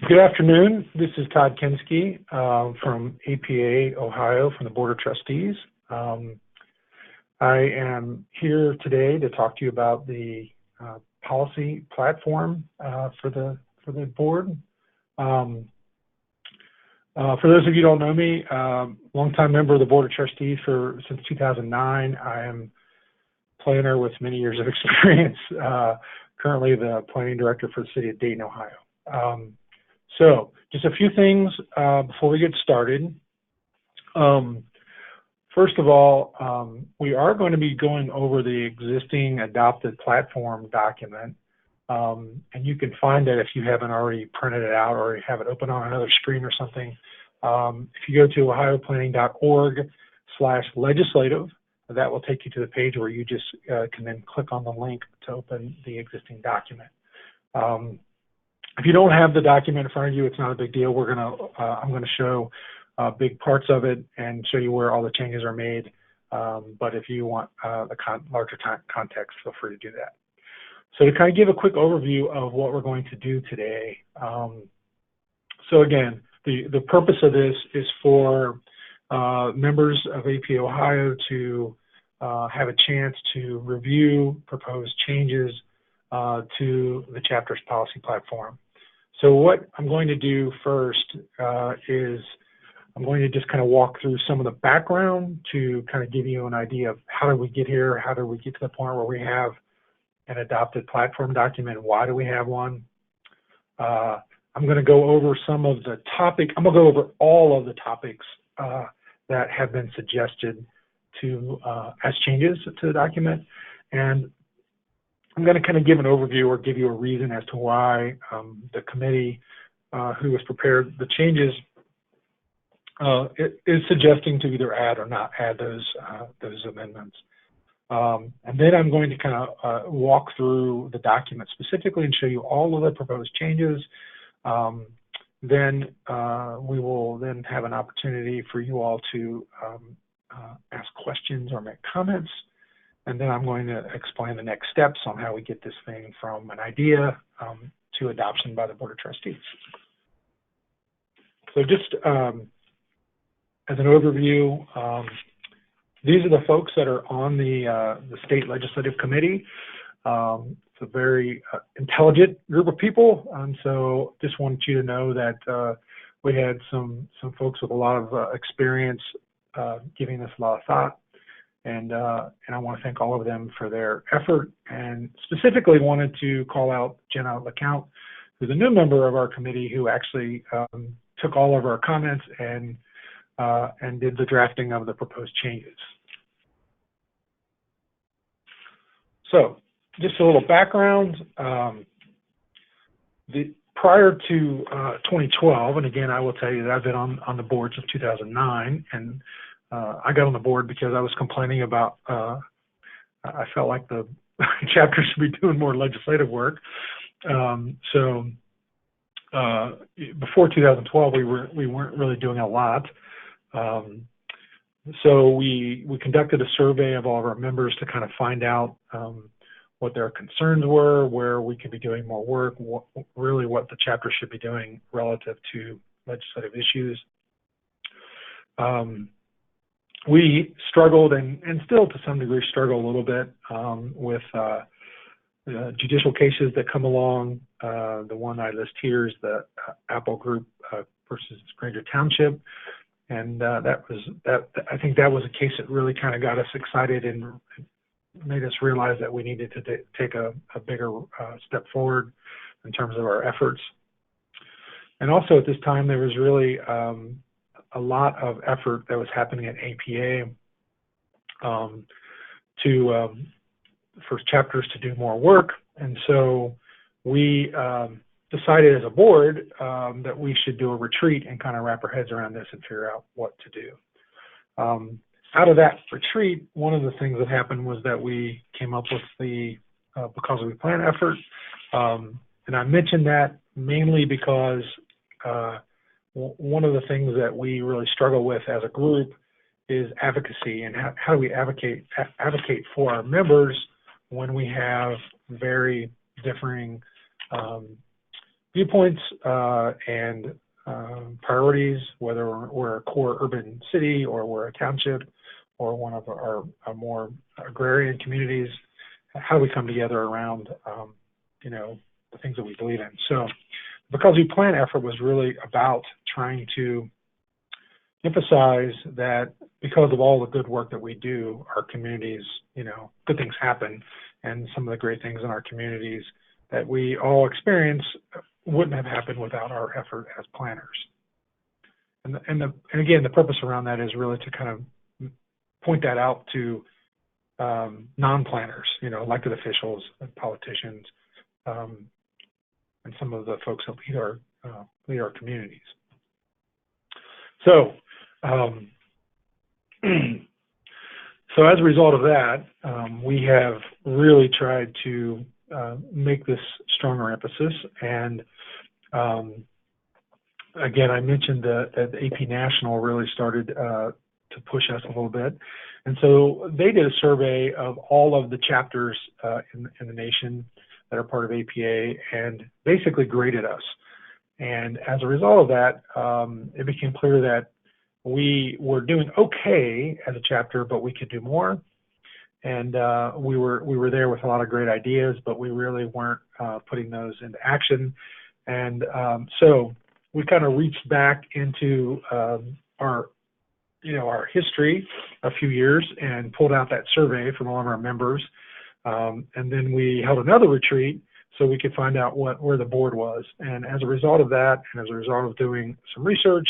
Good afternoon. This is Todd Kinski from APA Ohio from the Board of Trustees. I am here today to talk to you about the policy platform for the board. For those of you who don't know me, longtime member of the Board of Trustees since 2009. I am a planner with many years of experience. Currently the planning director for the city of Dayton, Ohio. So just a few things before we get started. First of all, we are going to be going over the existing adopted platform document. And you can find that if you haven't already printed it out or you have it open on another screen or something. If you go to ohioplanning.org/legislative, that will take you to the page where you just can then click on the link to open the existing document. If you don't have the document in front of you, it's not a big deal. I'm gonna show big parts of it and show you where all the changes are made. But if you want the larger context, feel free to do that. So to kind of give a quick overview of what we're going to do today. So again, the purpose of this is for members of APA Ohio to have a chance to review proposed changes to the chapter's policy platform. So what I'm going to do first is I'm going to just kind of walk through some of the background to kind of give you an idea of how did we get here, how did we get to the point where we have an adopted platform document, why do we have one. I'm going to go over some of the topics. I'm going to go over all of the topics that have been suggested as changes to the document. And I'm going to kind of give an overview or give you a reason as to why the committee who has prepared the changes is suggesting to either add or not add those amendments. And then I'm going to kind of walk through the document specifically and show you all of the proposed changes. Then we will then have an opportunity for you all to ask questions or make comments. And then I'm going to explain the next steps on how we get this thing from an idea to adoption by the Board of Trustees. So just as an overview, these are the folks that are on the state legislative committee. It's a very intelligent group of people. So just wanted you to know that we had some folks with a lot of experience giving this a lot of thought. And I want to thank all of them for their effort, and specifically wanted to call out Jenna LeCount, who's a new member of our committee, who actually took all of our comments and did the drafting of the proposed changes. So just a little background. Prior to 2012, and again, I will tell you that I've been on the board since 2009, and I got on the board because I was complaining about, I felt like the chapter should be doing more legislative work. So before 2012, we weren't really doing a lot. So we conducted a survey of all of our members to kind of find out what their concerns were, where we could be doing more work, really what the chapter should be doing relative to legislative issues. We struggled and still to some degree struggle a little bit with judicial cases that come along. The one I list here is the Apple Group versus Granger Township. And I think that was a case that really kind of got us excited and made us realize that we needed to take a bigger step forward in terms of our efforts. And also at this time, there was really a lot of effort that was happening at APA for chapters to do more work. And so we decided as a board that we should do a retreat and kind of wrap our heads around this and figure out what to do. Out of that retreat, one of the things that happened was that we came up with the Because We Plan effort. And I mentioned that mainly because one of the things that we really struggle with as a group is advocacy, and how do we advocate for our members when we have very differing viewpoints and priorities, whether we're a core urban city or we're a township or one of our more agrarian communities, how we come together around, the things that we believe in. So Because We Plan effort was really about trying to emphasize that because of all the good work that we do, our communities, good things happen, and some of the great things in our communities that we all experience wouldn't have happened without our effort as planners. And again, the purpose around that is really to kind of point that out to non-planners, elected officials and politicians, and some of the folks that lead our communities. So, so as a result of that, we have really tried to make this stronger emphasis. And again, I mentioned that the AP National really started to push us a little bit. And so they did a survey of all of the chapters in the nation that are part of APA and basically graded us. And as a result of that, it became clear that we were doing okay as a chapter, but we could do more. And we were there with a lot of great ideas, but we really weren't putting those into action. And so we kind of reached back into our history a few years and pulled out that survey from all of our members. And then we held another retreat so we could find out where the board was. And as a result of that, and as a result of doing some research,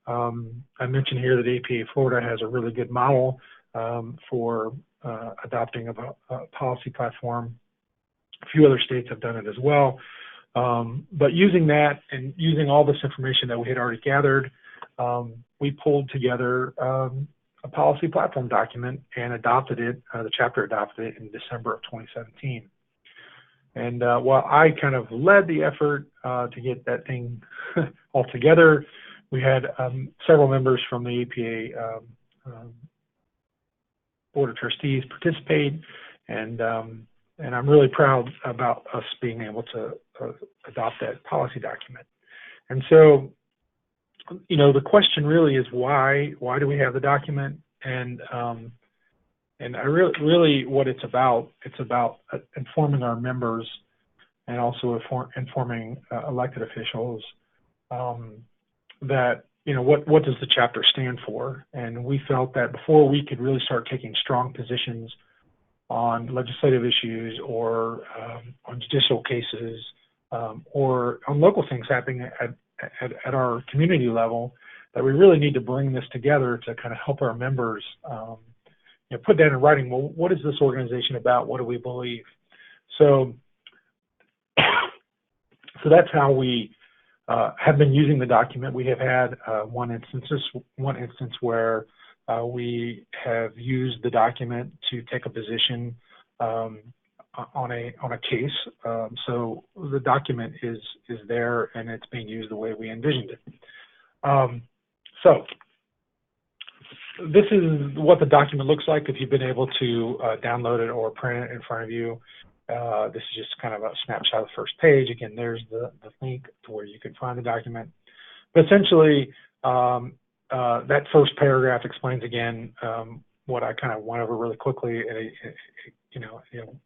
I mentioned here that APA Florida has a really good model for adopting a policy platform. A few other states have done it as well. But using that and using all this information that we had already gathered, we pulled together a policy platform document and adopted it. The chapter adopted it in December of 2017. And while I kind of led the effort to get that thing all together, we had several members from the APA Board of Trustees participate, and I'm really proud about us being able to adopt that policy document. And so, the question really is why do we have the document? And I really what it's about informing our members and also informing elected officials that what does the chapter stand for? And we felt that before we could really start taking strong positions on legislative issues or on judicial cases or on local things happening at our community level, that we really need to bring this together to kind of help our members put that in writing. Well, what is this organization about? What do we believe? So that's how we have been using the document. We have had one instance where we have used the document to take a position on a case. So the document is there and it's being used the way we envisioned it. So this is what the document looks like if you've been able to download it or print it in front of you. This is just kind of a snapshot of the first page. Again, there's the link to where you can find the document. But essentially, that first paragraph explains again what I kind of went over really quickly.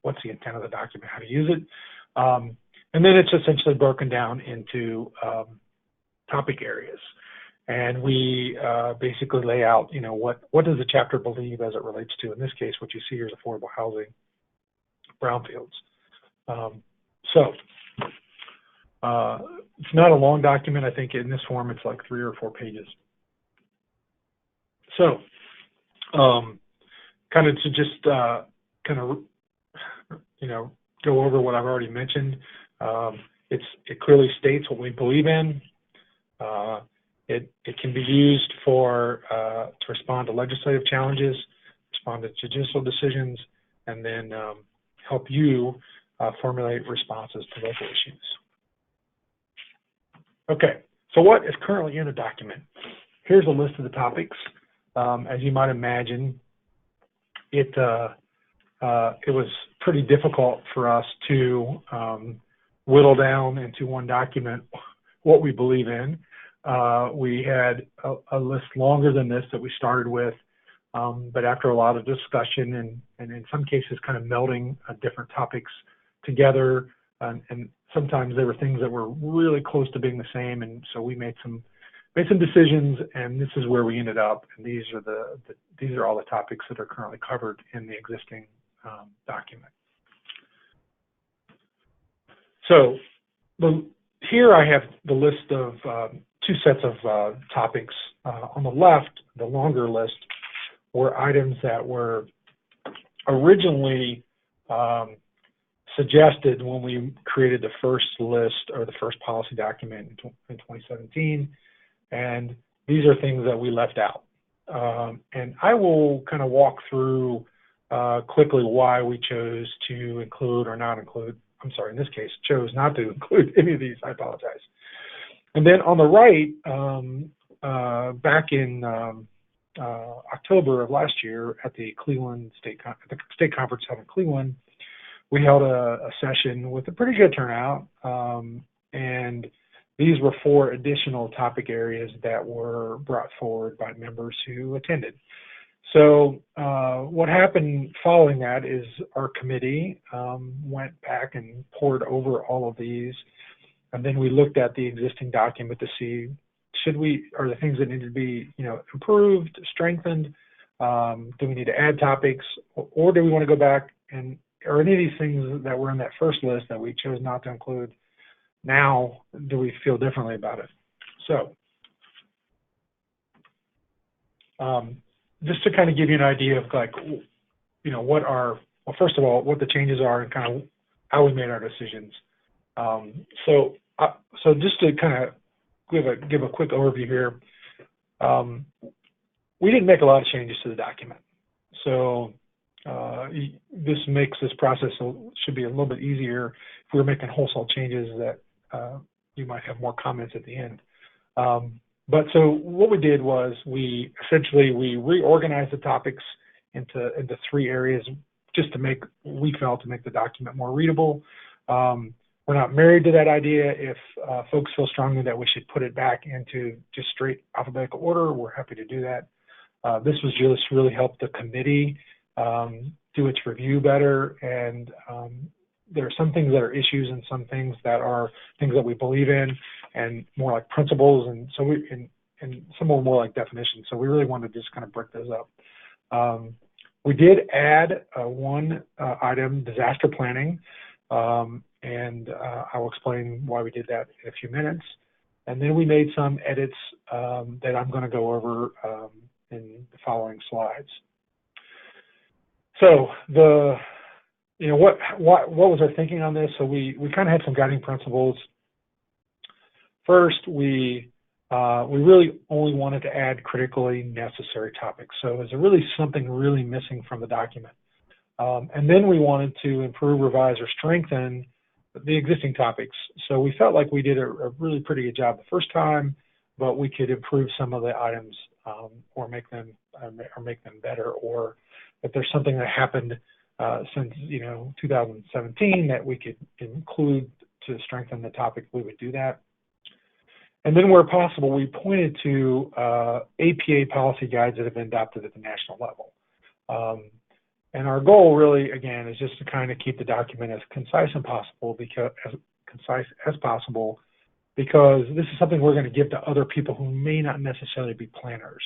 What's the intent of the document, how to use it, and then it's essentially broken down into topic areas. And we basically lay out, what does the chapter believe as it relates to, in this case, what you see here is affordable housing, brownfields. So it's not a long document. I think in this form, it's like 3 or 4 pages. So kind of to just go over what I've already mentioned. It clearly states what we believe in. It can be used to respond to legislative challenges, respond to judicial decisions, and then help you formulate responses to local issues. Okay, so what is currently in the document? Here's a list of the topics. As you might imagine, it was pretty difficult for us to whittle down into one document what we believe in. We had a list longer than this that we started with, but after a lot of discussion and in some cases kind of melding different topics together, and sometimes there were things that were really close to being the same, and so we made some decisions, and this is where we ended up. And these are all the topics that are currently covered in the existing document. So here I have the list of two sets of topics. On the left, the longer list were items that were originally suggested when we created the first list or the first policy document in 2017, and these are things that we left out. And I will kind of walk through quickly why we chose to include or not include. I'm sorry, in this case, chose not to include any of these. I apologize. And then on the right, back in October of last year at the Cleveland State Conference held in Cleveland, we held a session with a pretty good turnout, and these were 4 additional topic areas that were brought forward by members who attended. So what happened following that is our committee went back and poured over all of these, and then we looked at the existing document to see are the things that need to be improved, strengthened, do we need to add topics, or do we want to go back and are any of these things that were in that first list that we chose not to include, now do we feel differently about it? So just to kind of give you an idea of first of all, what the changes are and kind of how we made our decisions. So just to kind of give a quick overview here, we didn't make a lot of changes to the document. So this makes this process should be a little bit easier if we were making wholesale changes that you might have more comments at the end. But so what we did was we reorganized the topics into 3 areas just to make the document more readable. We're not married to that idea. If folks feel strongly that we should put it back into just straight alphabetical order, we're happy to do that. This was just really help the committee do its review better, and there are some things that are issues and some things that are things that we believe in and more like principles, and so and some are more like definitions. So we really wanted to just kind of break those up. We did add one item, disaster planning, and I will explain why we did that in a few minutes. And then we made some edits that I'm going to go over in the following slides. So what was our thinking on this? So we kind of had some guiding principles. First, we really only wanted to add critically necessary topics. So is there really something really missing from the document? And then we wanted to improve, revise, or strengthen the existing topics. So we felt like we did a really pretty good job the first time, but we could improve some of the items or make them better, or if there's something that happened since 2017 that we could include to strengthen the topic, we would do that. And then where possible, we pointed to APA policy guides that have been adopted at the national level. And our goal really, again, is just to kind of keep the document as concise as possible, because this is something we're going to give to other people who may not necessarily be planners.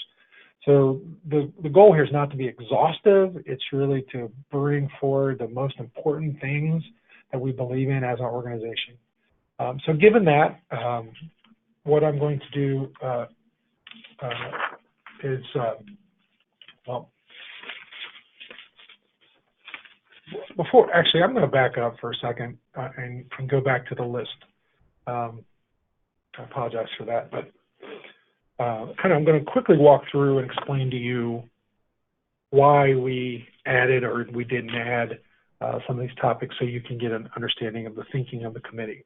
So the goal here is not to be exhaustive. It's really to bring forward the most important things that we believe in as an organization. So given that, what I'm going to do is, I'm going to back up for a second and go back to the list. I apologize for that, but I'm going to quickly walk through and explain to you why we added or we didn't add some of these topics, so you can get an understanding of the thinking of the committee.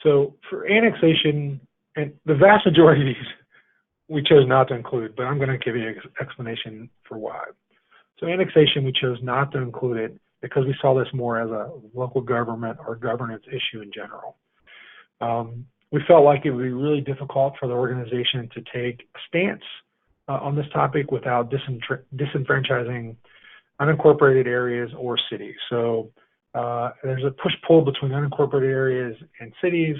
So for annexation, and the vast majority of these we chose not to include, but I'm going to give you an explanation for why. So annexation, we chose not to include it. because we saw this more as a local government or governance issue in general. We felt like it would be really difficult for the organization to take a stance on this topic without disenfranchising unincorporated areas or cities. So there's a push-pull between unincorporated areas and cities,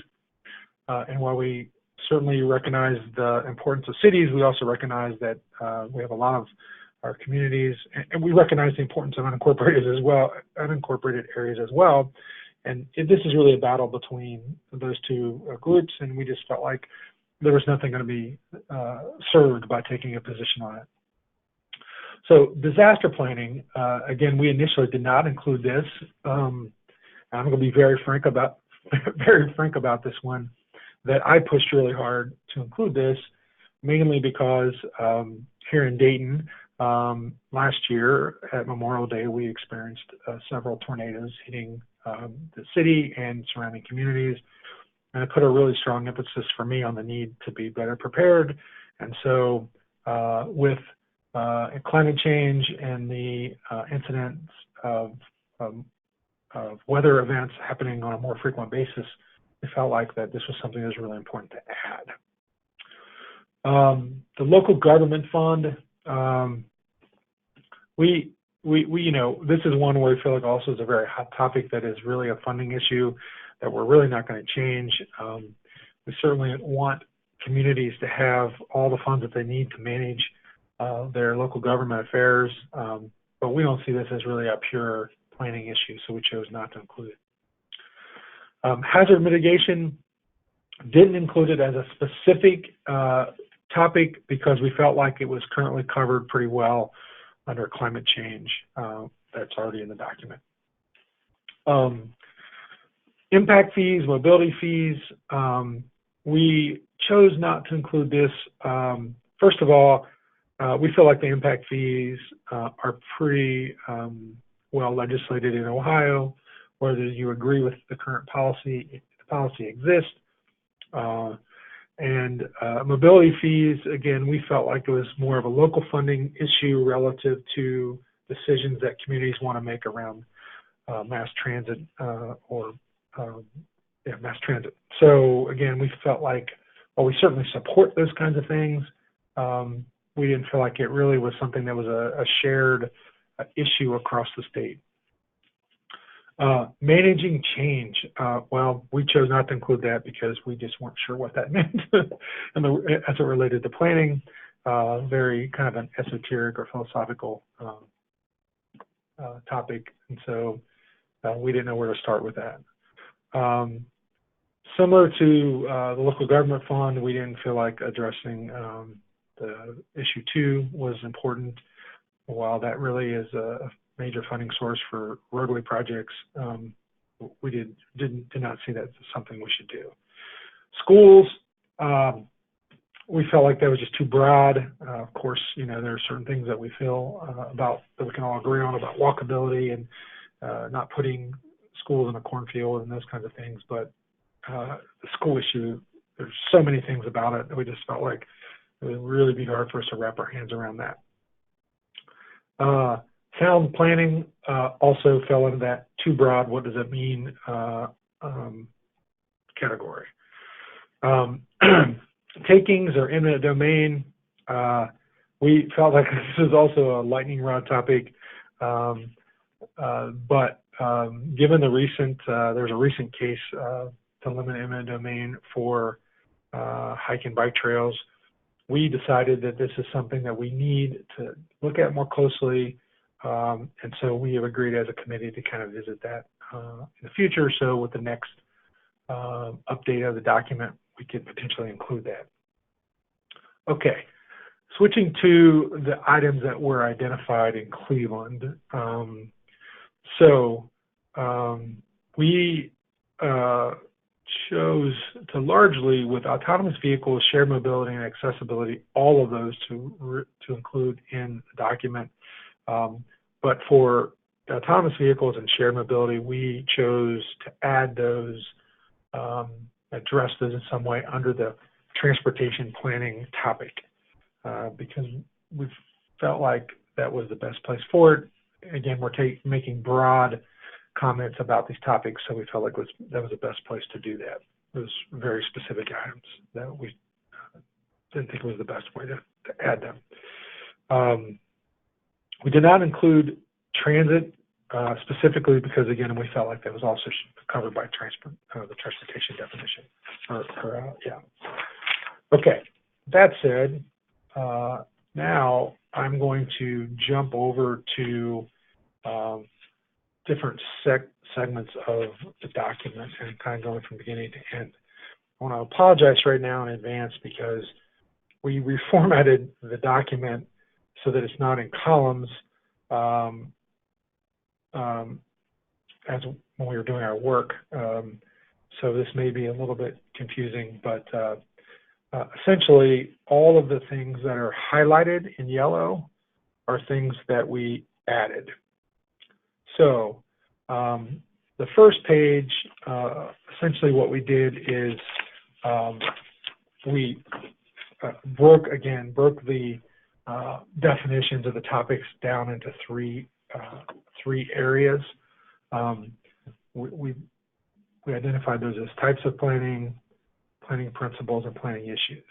and while we certainly recognize the importance of cities, we also recognize that we have a lot of our communities, and we recognize the importance of unincorporated areas as well. And this is really a battle between those two groups, and we just felt like there was nothing going to be served by taking a position on it. So disaster planning, again, we initially did not include this. I'm going to be very frank about this one, that I pushed really hard to include this, mainly because here in Dayton, last year at Memorial Day, we experienced several tornadoes hitting the city and surrounding communities, and it put a really strong emphasis for me on the need to be better prepared. And so with climate change and the incidents of weather events happening on a more frequent basis, I felt like that this was something that was really important to add. The local government fund, we this is one where we feel like also is a very hot topic that is really a funding issue that we're really not going to change. We certainly want communities to have all the funds that they need to manage their local government affairs, but we don't see this as really a pure planning issue, so we chose not to include it. Hazard mitigation, didn't include it as a specific topic because we felt like it was currently covered pretty well under climate change that's already in the document. Impact fees, mobility fees, we chose not to include this. First of all, we feel like the impact fees are pretty well legislated in Ohio, whether you agree with the current policy, if the policy exists. And mobility fees, again, we felt like it was more of a local funding issue relative to decisions that communities want to make around mass transit mass transit. So again, we felt like, while we certainly support those kinds of things, we didn't feel like it really was something that was a shared issue across the state. Managing change, well, we chose not to include that because we just weren't sure what that meant as it related to planning, very kind of an esoteric or philosophical topic, and so we didn't know where to start with that. Similar to the local government fund, we didn't feel like addressing the issue 2 was important. While that really is a major funding source for roadway projects, we did not see that as something we should do. Schools, we felt like that was just too broad. Of course, there are certain things that we feel about that we can all agree on about walkability and not putting schools in a cornfield and those kinds of things. But the school issue, there's so many things about it that we just felt like it would really be hard for us to wrap our hands around that. Sound planning also fell into that too broad, what does it mean category. Takings or eminent domain, we felt like this is also a lightning rod topic, but given the recent, there's a recent case to limit eminent domain for hike and bike trails, we decided that this is something that we need to look at more closely, and so we have agreed as a committee to kind of visit that in the future. So with the next update of the document, we could potentially include that. Okay, switching to the items that were identified in Cleveland. We chose to largely, with autonomous vehicles, shared mobility, and accessibility, all of those to include in the document. But for autonomous vehicles and shared mobility, we chose to add those, address those in some way under the transportation planning topic, because we felt like that was the best place for it. again, we're making broad comments about these topics, so we felt like that was the best place to do that. It was very specific items that we didn't think it was the best way to add them. We did not include transit specifically because, again, we felt like that was also covered by the transportation definition. Okay, that said, now I'm going to jump over to different segments of the document and kind of going from beginning to end. I want to apologize right now in advance because we reformatted the document so that it's not in columns as when we were doing our work. So this may be a little bit confusing, but essentially all of the things that are highlighted in yellow are things that we added. So the first page, essentially what we did is we broke the definitions of the topics down into three areas. We identified those as types of planning, planning principles, and planning issues.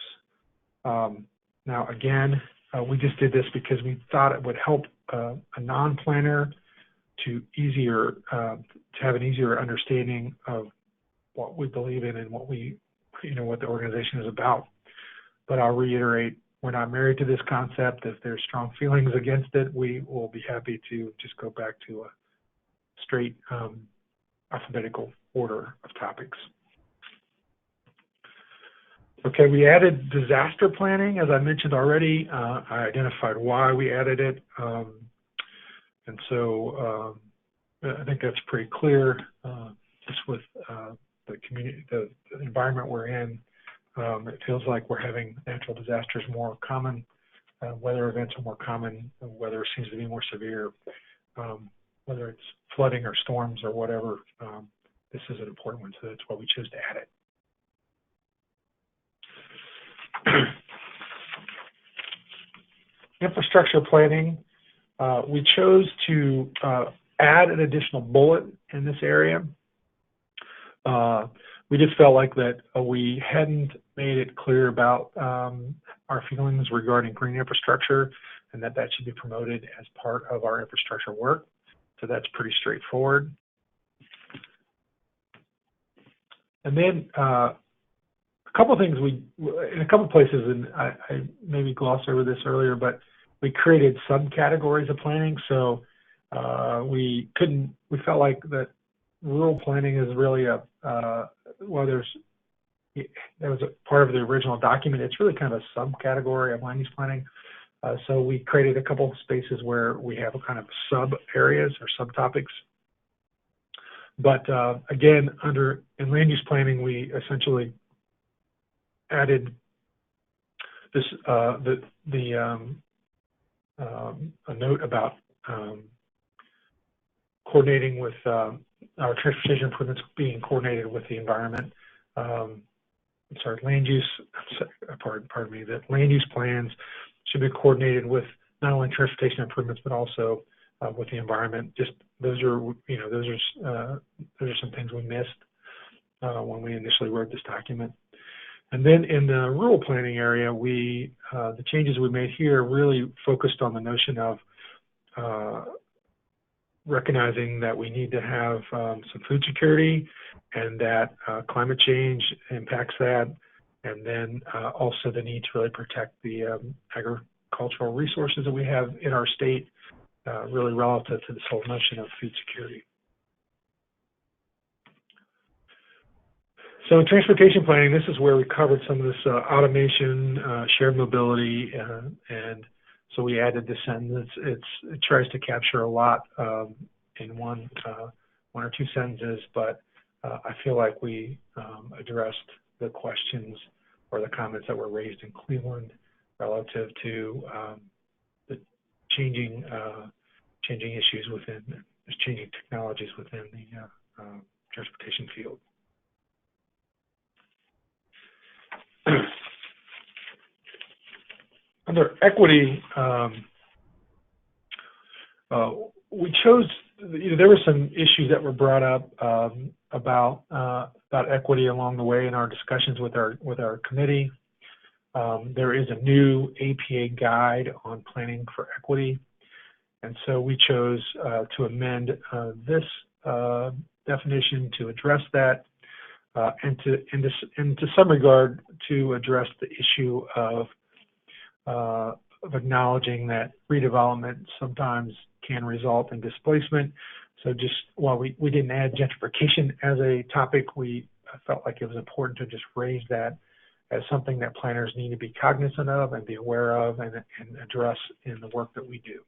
Now, again, we just did this because we thought it would help a non-planner to have an easier understanding of what we believe in and what the organization is about. But I'll reiterate, we're not married to this concept. If there's strong feelings against it, we will be happy to just go back to a straight alphabetical order of topics. Okay, we added disaster planning, as I mentioned already. I identified why we added it. And so I think that's pretty clear, just with the community, the environment we're in. It feels like we're having natural disasters more common, weather events are more common, weather seems to be more severe, whether it's flooding or storms or whatever. This is an important one, so that's why we chose to add it. Infrastructure planning. We chose to add an additional bullet in this area. We just felt like that we hadn't made it clear about our feelings regarding green infrastructure and that should be promoted as part of our infrastructure work. So that's pretty straightforward. And then a couple of things in a couple of places, and I maybe glossed over this earlier, but we created subcategories of planning. So we felt like that rural planning is really that was a part of the original document. It's really kind of a subcategory of land use planning. So we created a couple of spaces where we have a kind of sub areas or subtopics. But again, in land use planning, we essentially added this a note about coordinating with our transportation improvements being coordinated with the environment. Land use. Pardon me. That land use plans should be coordinated with not only transportation improvements but also with the environment. Just those are some things we missed when we initially wrote this document. And then in the rural planning area, the changes we made here really focused on the notion of recognizing that we need to have some food security and that climate change impacts that, and then also the need to really protect the agricultural resources that we have in our state, really relative to this whole notion of food security. So in transportation planning, this is where we covered some of this automation, shared mobility, and so we added this sentence. It tries to capture a lot in one or two sentences, but I feel like we addressed the questions or the comments that were raised in Cleveland relative to the changing issues within, changing technologies within the transportation field. Under equity, we chose, there were some issues that were brought up about equity along the way in our discussions with our committee. There is a new APA guide on planning for equity, and so we chose to amend this definition to address that, and to some regard to address the issue of acknowledging that redevelopment sometimes can result in displacement. So just while we didn't add gentrification as a topic, we felt like it was important to just raise that as something that planners need to be cognizant of and be aware of and address in the work that we do.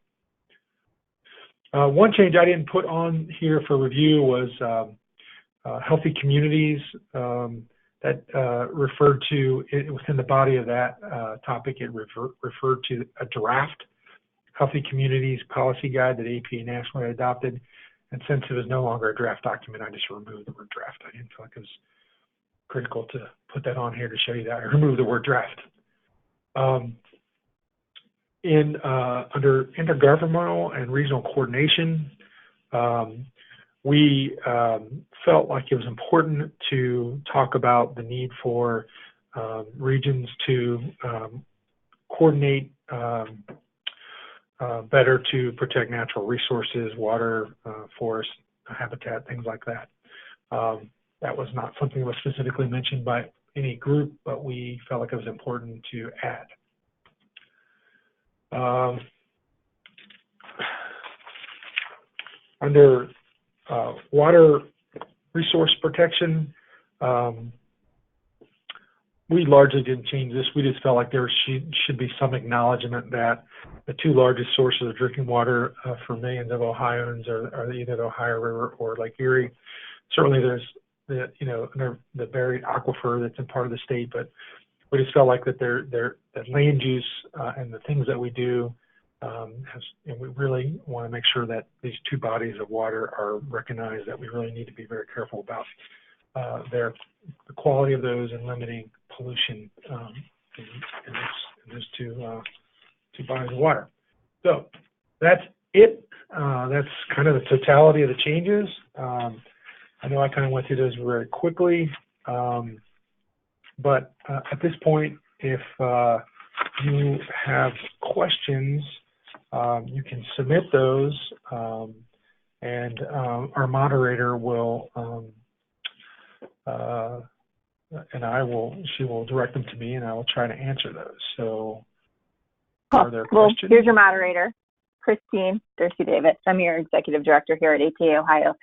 One change I didn't put on here for review was healthy communities. That referred to, within the body of that topic, it referred to a draft Healthy Communities Policy Guide that APA nationally adopted. And since it was no longer a draft document, I just removed the word draft. I didn't feel like it was critical to put that on here to show you that. I removed the word draft. Under intergovernmental and regional coordination, we felt like it was important to talk about the need for regions to coordinate better to protect natural resources, water, forest, habitat, things like that. That was not something that was specifically mentioned by any group, but we felt like it was important to add. Under water resource protection, we largely didn't change this. We just felt like there should be some acknowledgement that the two largest sources of drinking water for millions of Ohioans are either the Ohio River or Lake Erie. Certainly there's the buried aquifer that's in part of the state, but we just felt like that that land use and the things that we do, and we really want to make sure that these two bodies of water are recognized, that we really need to be very careful about the quality of those and limiting pollution in those two bodies of water. So that's it. That's kind of the totality of the changes. I know I kind of went through those very quickly, but at this point, if you have questions, you can submit those, and our moderator will, she will direct them to me, and I will try to answer those. So, are there questions? Well, here's your moderator, Christine Dorsey-Davis. I'm your executive director here at APA Ohio.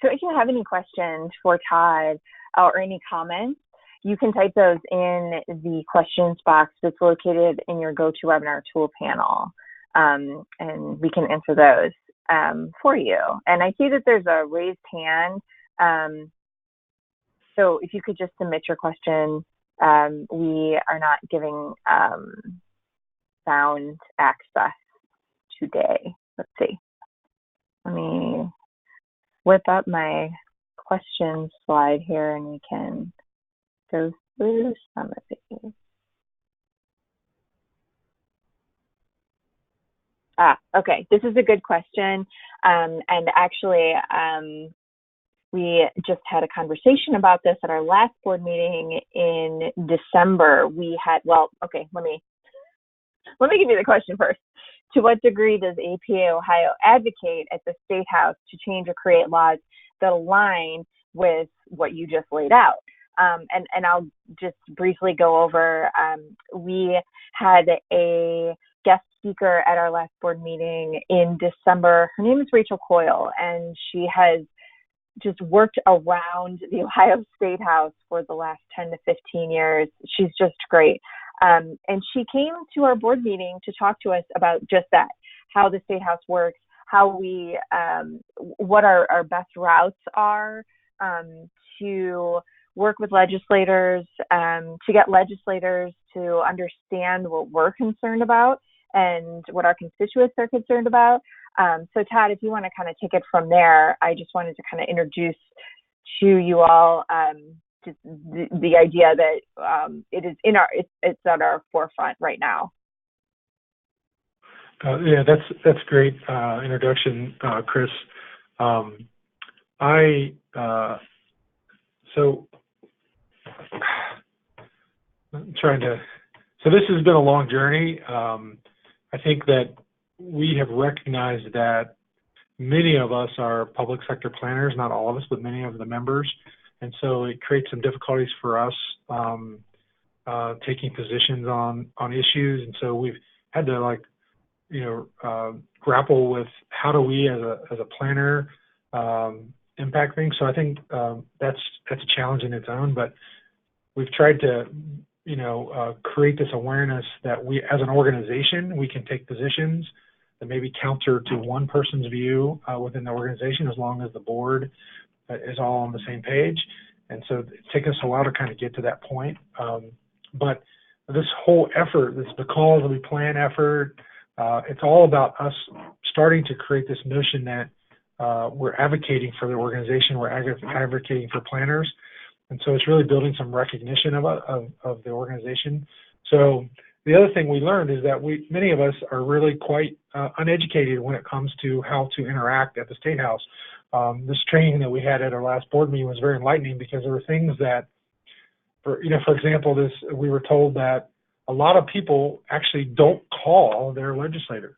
So if you have any questions for Todd or any comments, you can type those in the questions box that's located in your GoToWebinar tool panel, and we can answer those for you. And I see that there's a raised hand. So if you could just submit your question, we are not giving sound access today. Let's see. Let me whip up my question slide here and we can go through some of these. Okay, this is a good question. And actually, we just had a conversation about this at our last board meeting in December. We had, well, okay, let me give you the question first. To what degree does APA Ohio advocate at the State House to change or create laws that align with what you just laid out? And I'll just briefly go over, we had a guest speaker at our last board meeting in December. Her name is Rachel Coyle, and she has just worked around the Ohio State House for the last 10 to 15 years. She's just great. And she came to our board meeting to talk to us about just that, how the State House works, how we, what our best routes are to work with legislators, to get legislators to understand what we're concerned about and what our constituents are concerned about. So Todd, if you want to kind of take it from there, I just wanted to kind of introduce to you all just the idea that it is in our, it's at our forefront right now. Yeah, that's great introduction, Chris. I so I'm trying to. So this has been a long journey. I think that we have recognized that many of us are public sector planners, not all of us, but many of the members, and so it creates some difficulties for us taking positions on issues, and so we've had to grapple with how do we as a planner impact things. So I think that's a challenge in its own, but we've tried to create this awareness that we as an organization we can take positions that maybe counter to one person's view within the organization, as long as the board is all on the same page. And so it's taken us a while to kind of get to that point. But this whole effort, this the Call to Be Plan effort, it's all about us starting to create this notion that we're advocating for the organization, we're advocating for planners. And so it's really building some recognition of the organization. So the other thing we learned is that many of us are really quite uneducated when it comes to how to interact at the State House. This training that we had at our last board meeting was very enlightening, because there were things that, for example, we were told that a lot of people actually don't call their legislators.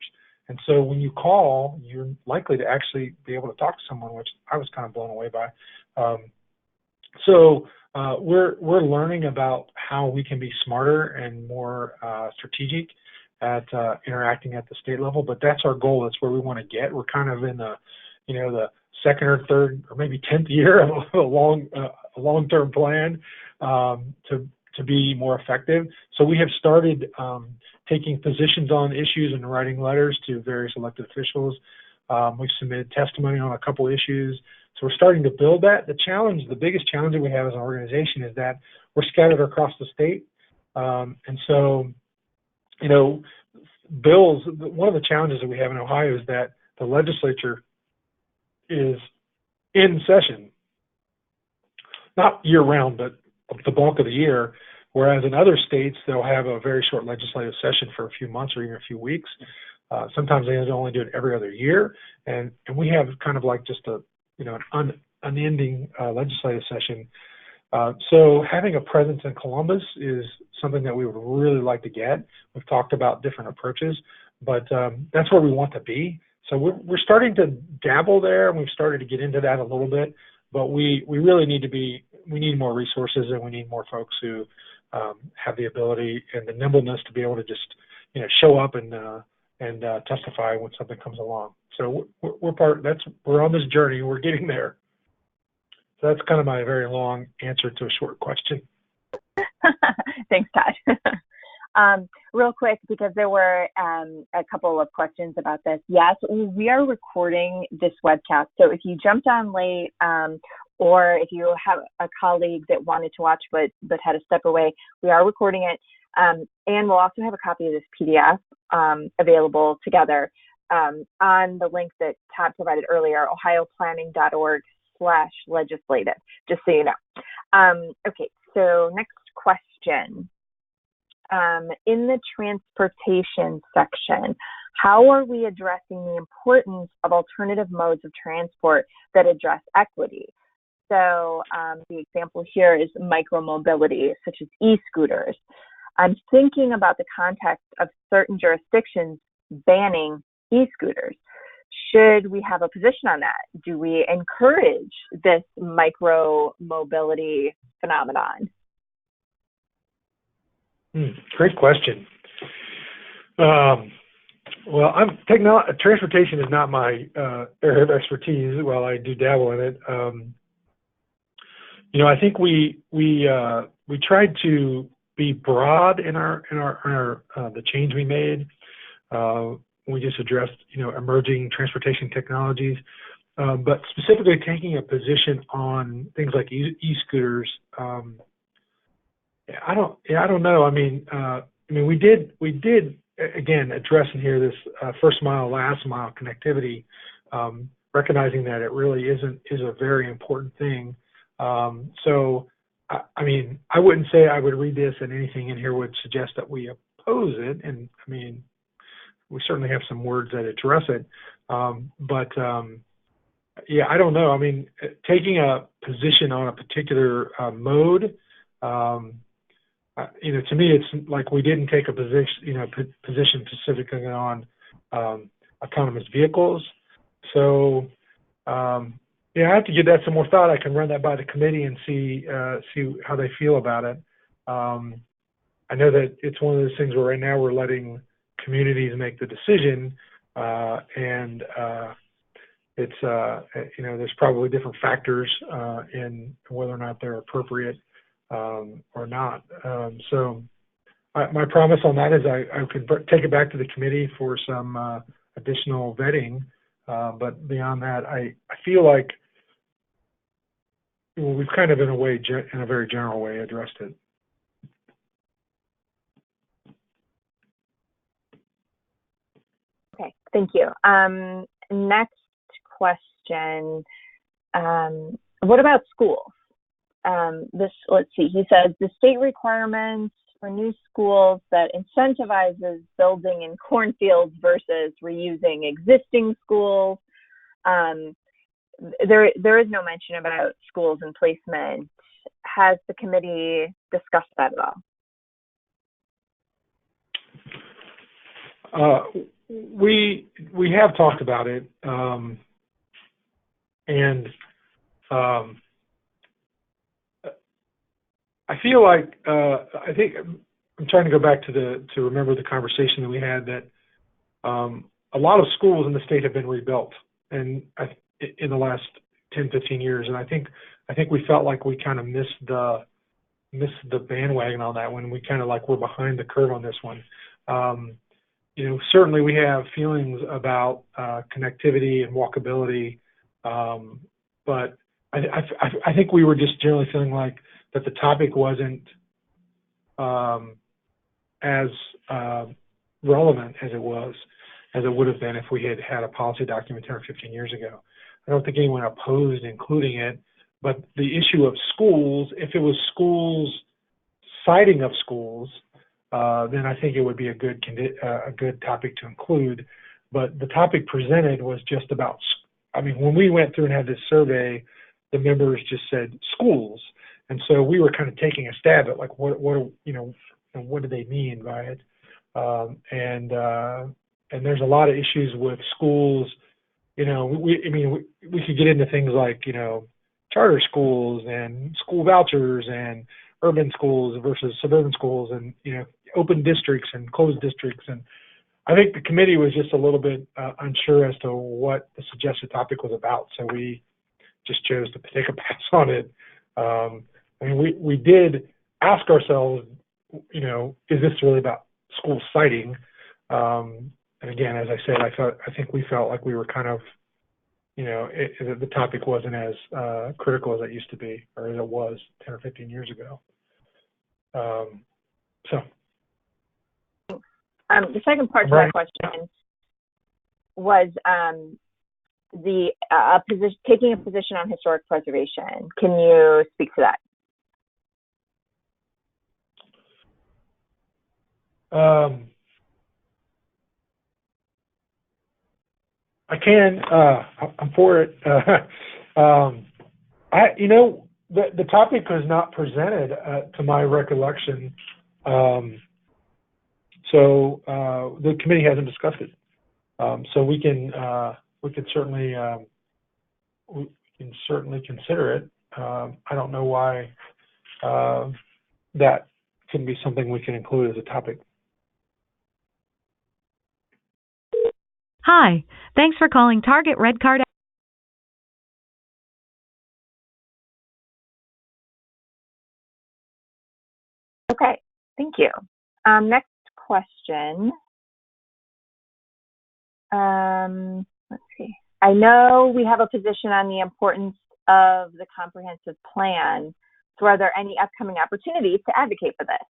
And so when you call, you're likely to actually be able to talk to someone, which I was kind of blown away by. So we're learning about how we can be smarter and more strategic at interacting at the state level. But that's our goal. That's where we want to get. We're kind of in the second or third or maybe 10th year of a long-term plan to be more effective. So we have started taking positions on issues and writing letters to various elected officials. We've submitted testimony on a couple issues. So we're starting to build that. The biggest challenge that we have as an organization is that we're scattered across the state. And so, bills, one of the challenges that we have in Ohio is that the legislature is in session, not year round, but the bulk of the year. Whereas in other states, they'll have a very short legislative session for a few months or even a few weeks. Sometimes they only do it every other year. And we have kind of like just an unending legislative session. So having a presence in Columbus is something that we would really like to get. We've talked about different approaches, but that's where we want to be. So we're starting to dabble there, and we've started to get into that a little bit, but we really we need more resources, and we need more folks who have the ability and the nimbleness to be able to just, show up and testify when something comes along. So we're on this journey. We're getting there. So that's kind of my very long answer to a short question. Thanks, Todd. Real quick, because there were a couple of questions about this. Yes, we are recording this webcast. So if you jumped on late, or if you have a colleague that wanted to watch but had to step away, we are recording it. And we'll also have a copy of this PDF available together on the link that Todd provided earlier, ohioplanning.org/legislative, just so you know. Okay, so next question. In the transportation section, how are we addressing the importance of alternative modes of transport that address equity? So the example here is micromobility, such as e-scooters. I'm thinking about the context of certain jurisdictions banning e-scooters. Should we have a position on that? Do we encourage this micro-mobility phenomenon? Great question. Well, transportation is not my area of expertise. While I do dabble in it, I think we tried to be broad in our the change we made. We just addressed emerging transportation technologies, but specifically taking a position on things like e-scooters. I don't know. I mean, we did again address in here this first mile, last mile connectivity, recognizing that it really is a very important thing. So, I mean, I wouldn't say I would read this and anything in here would suggest that we oppose it. And I mean, we certainly have some words that address it. Yeah, I don't know. I mean, taking a position on a particular mode, to me, it's like we didn't take a position specifically on autonomous vehicles. So, yeah, I have to give that some more thought. I can run that by the committee and see how they feel about it. I know that it's one of those things where right now we're letting communities make the decision, and it's there's probably different factors in whether or not they're appropriate or not. So my promise on that is I could take it back to the committee for some additional vetting. But beyond that, I feel like we've kind of in a very general way addressed it. Okay, thank you. Next question. What about schools? Let's see. He says the state requirements for new schools that incentivizes building in cornfields versus reusing existing schools. There is no mention about schools and placement. Has the committee discussed that at all? We have talked about it, and I feel like I think I'm trying to go back to remember the conversation that we had, that a lot of schools in the state have been rebuilt in the last 10, 15 years, and I think we felt like we kind of missed the bandwagon on that one. We kind of like we're behind the curve on this one. Certainly we have feelings about connectivity and walkability, but I think we were just generally feeling like that the topic wasn't as relevant as it would have been if we had had a policy document 10 or 15 years ago. I don't think anyone opposed including it, but the issue of schools, if it was schools, citing of schools, then I think it would be a good topic to include. But the topic presented was just about, when we went through and had this survey, the members just said schools. And so we were kind of taking a stab at like, what do they mean by it? And there's a lot of issues with schools. We could get into things like, charter schools and school vouchers and urban schools versus suburban schools, and, open districts and closed districts. And I think the committee was just a little bit unsure as to what the suggested topic was about. So we just chose to take a pass on it. We did ask ourselves, is this really about school citing? And again, as I said, I think we felt like we were kind of, the topic wasn't as critical as it used to be, or as it was 10 or 15 years ago. The second part to that question was taking a position on historic preservation. Can you speak to that? I can. I'm for it. The topic was not presented to my recollection, so the committee hasn't discussed it. So we can certainly consider it. I don't know why that couldn't be something we can include as a topic. Hi, thanks for calling Target Red Card. Okay, thank you. Next question. Let's see. I know we have a position on the importance of the comprehensive plan. So are there any upcoming opportunities to advocate for this?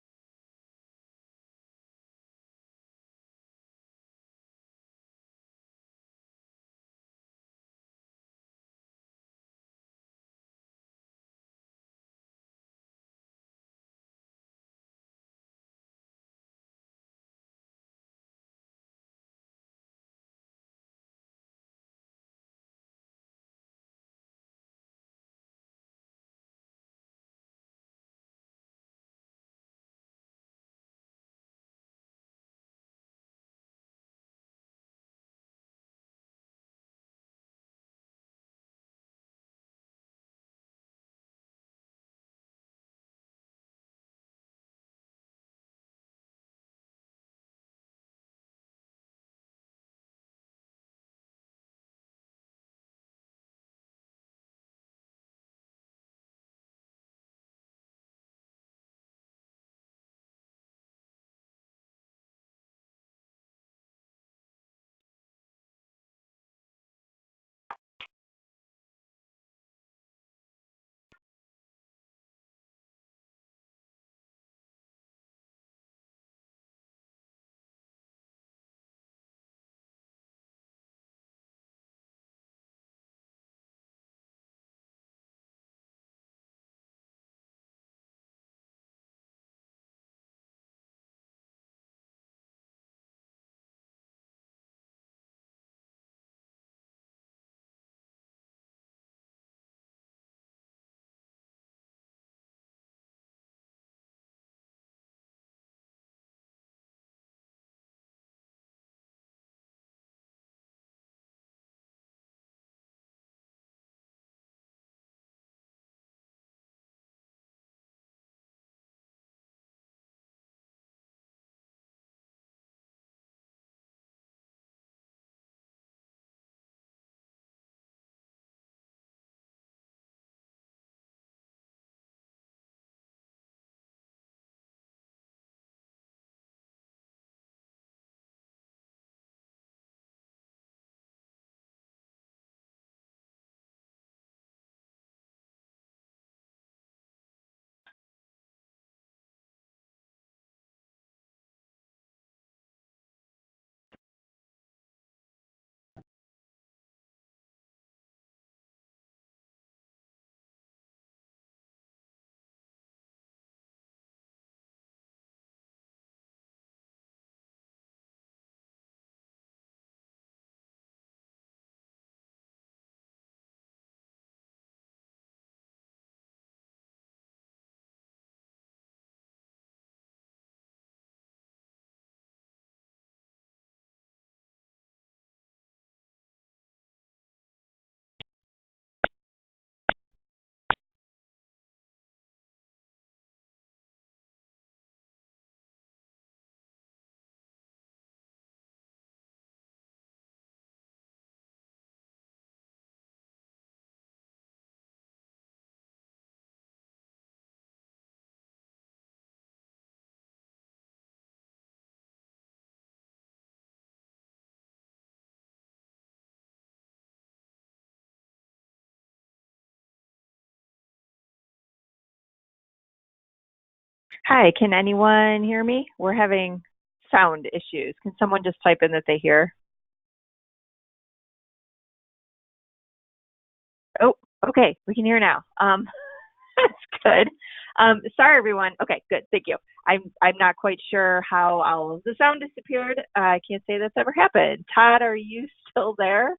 Hi, can anyone hear me? We're having sound issues. Can someone just type in that they hear? Oh, okay, we can hear now. That's good. Sorry, everyone. Okay, good. Thank you. I'm not quite sure how all of the sound disappeared. I can't say that's ever happened. Todd, are you still there?